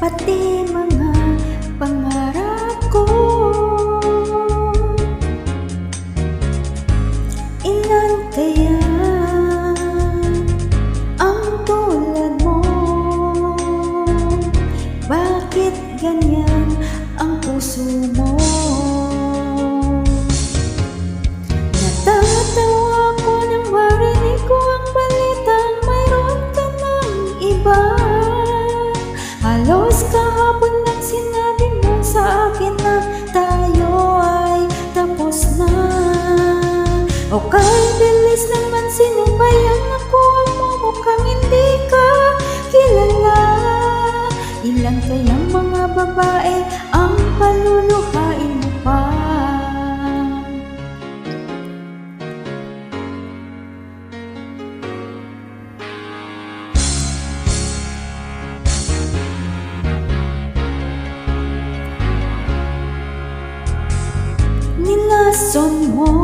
pati mga pangarap ko. Ilan kaya ang tulad mo? Bakit ganyan ang puso mo? Natatawa ko nang marinig ko ang balitang mayroon ka ng iba. Halos kahapon lang sinabi mo sa akin na tayo ay tapos na. O kay bilis naman, sino ba yan? Nakuha mo, mukhang hindi ka kilala. Ilan kayang mga babae ang paluluhain mo pa? Nilason mo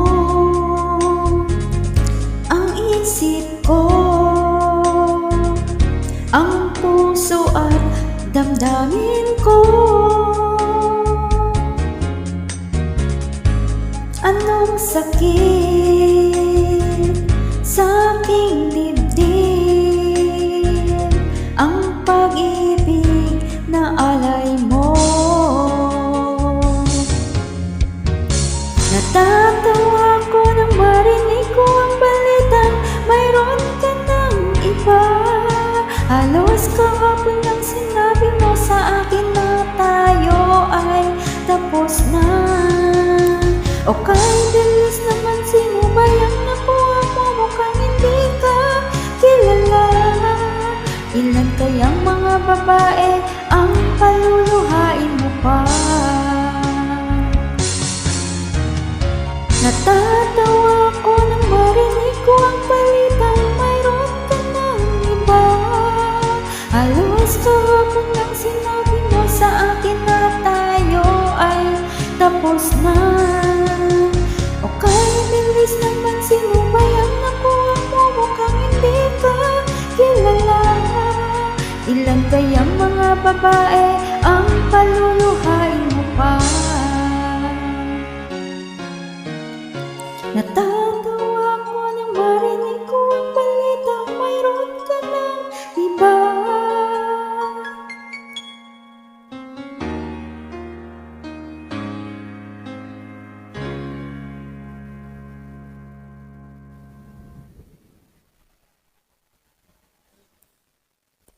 ang isip ko, ang puso at damdamin ko. Anong sakit sa aking dibdib, ang pag-ibig na alay mo. Natatawa ko nang marinig ko ang balitang mayroon ka ng iba. Halos kahapon lang sinabi mo sa akin na tayo ay tapos na. O kay bilis naman, sino ba yung nakuha mo? Mukhang hindi ka kilala. Ilan kayang mga babae ang paluluhain mo pa? Natatawa ko nang marinig ko ang balitang mayroon ka ng iba. Halos kahapon lang sinabi mo sa akin na tayo ay tapos na. O kay bilis naman, sino ba yung nakuha mo? Mukhang hindi ka kilala. Ilan kayang mga babae